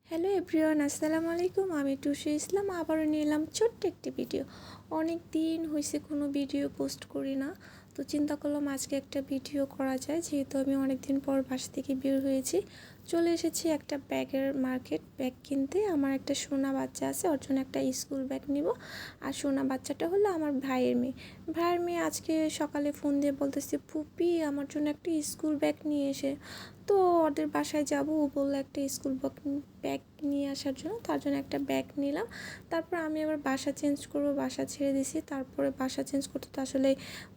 Hello everyone, আসসালামু আলাইকুম। আমি টুসু ইসলাম আবারও নিয়ে এলাম ছোট্ট একটি ভিডিও। অনেক দিন হয়েছে কোনো ভিডিও পোস্ট করি না, তো চিন্তা করলাম আজকে একটা ভিডিও করা যায়। যেহেতু আমি অনেক দিন পর বাসা থেকে বের হয়েছি, চলে এসেছি একটা ব্যাগের মার্কেট, ব্যাগ কিনতে। আমার একটা সোনা বাচ্চা আছে, ওর জন্য একটা স্কুল ব্যাগ নিব। আর সোনা বাচ্চাটা হলো আমার ভাইয়ের মেয়ে আজকে সকালে ফোন দিয়ে বলতেছে, ফুপি আমার জন্য একটা স্কুল ব্যাগ নিয়ে এসে। তো ওদের বাসায় যাব, ও বললো একটা স্কুল ব্যাগ নিয়ে আসার জন্য, তার জন্য একটা ব্যাগ নিলাম। তারপর আমি আবার বাসা চেঞ্জ করব, বাসা ছেড়ে দিছি। তারপরে বাসা চেঞ্জ করতে তো আসলে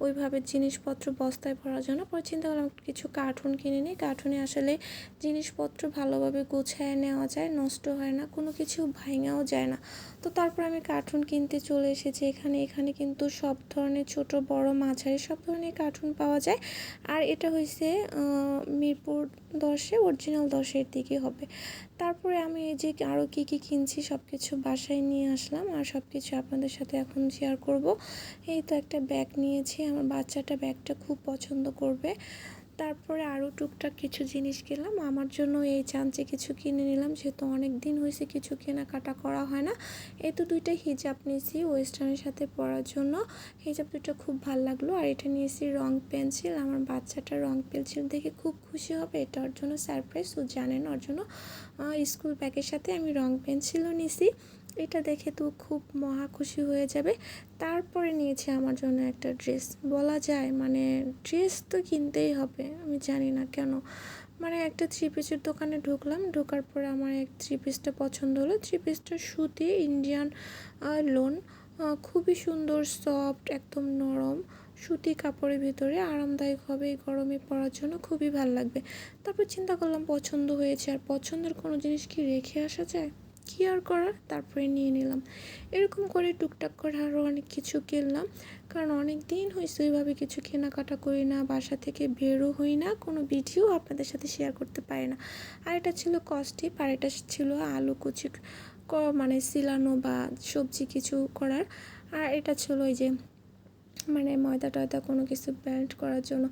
ওইভাবে জিনিসপত্র বস্তায় ভরার জন্য পরে চিন্তা করলাম কিছু কার্টুন কিনে নিই। কার্টুনে আসলে জিনিসপত্র ভালোভাবে গুছায় নেওয়া যায়, নষ্ট হয় না, কোনো কিছু ভাঙাও যায় না। তো তারপর আমি কার্টুন কিনতে চলে এসেছি। এখানে কিন্তু সব ধরনের ছোট বড় মাঝারি সব ধরনের কার্টুন পাওয়া যায়। আর এটা হয়েছে মিরপুর 10-এ, অরিজিনাল 10-এর দিকে হবে। তারপরে আমি এই যে আরও কী কিনছি সব কিছু বাসায় নিয়ে আসলাম, আর সব কিছু আপনাদের সাথে এখন শেয়ার করব। এই তো একটা ব্যাগ নিয়েছি, আমার বাচ্চাটা ব্যাগটা খুব পছন্দ করবে। তারপরে আরও টুকটাক কিছু জিনিস কিনলাম আমার জন্য, এই চামচে কিছু কিনে নিলাম, যেহেতু অনেক দিন হয়েছে কিছু কেনাকাটা করা হয় না। এই তো দুইটা হিজাব নিয়েছি ওয়েস্টার্নের সাথে পরার জন্য, হিজাব দুটো খুব ভালো লাগলো। আর এটা নিয়েছি রং পেন্সিল, আমার বাচ্চাটা রং পেন্সিল দেখে খুব খুশি হবে, এটা ওর জন্য সারপ্রাইজ, ও জানেন ওর জন্য স্কুল ব্যাগের সাথে আমি রং পেন্সিলও নিয়েছি। এটা দেখে তো খুব মহা খুশি হয়ে যাবে। তারপরে নিয়েছি আমার জন্য একটা ড্রেস, বলা যায় মানে ড্রেস তো কিনতেই হবে, আমি জানি না কেন। মানে একটা থ্রি পিসের দোকানে ঢোকার পরে আমার এক থ্রি পিসটা পছন্দ হলো। থ্রি পিসটা সুতি ইন্ডিয়ান লোন, খুবই সুন্দর, সফট, একদম নরম সুতি কাপড়ের ভিতরে, আরামদায়ক হবে, এই গরমে পরার জন্য খুবই ভালো লাগবে। তারপর চিন্তা করলাম পছন্দ হয়েছে, আর পছন্দের কোনো জিনিস কি রেখে আসা যায়, কি আর করার, তারপরে নিয়ে নিলাম। এরকম করে টুকটাক করে আরও অনেক কিছু কিনলাম, কারণ অনেক দিন হয়েছে ওইভাবে কিছু কেনাকাটা করি না, বাসা থেকে বেরও হই না, কোনো ভিডিও আপনাদের সাথে শেয়ার করতে পারি না। আর এটা ছিল কস্টিপ, আর এটা ছিল আলু কুচি মানে সিলানো বা সবজি কিছু করার। আর এটা ছিল ওই যে মানে ময়দা টয়দা কোনো কিছু ব্যান্ড করার জন্য।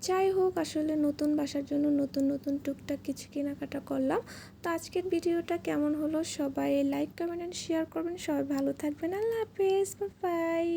যাই হোক, আসলে নতুন বাসার জন্য নতুন নতুন টুকটাক কিছু কেনাকাটা করলাম। তো আজকের ভিডিওটা কেমন হলো সবাই লাইক কমেন্ট অ্যান্ড শেয়ার করবেন। সবাই ভালো থাকবেন, আল্লাহ হাফেজ, বাই।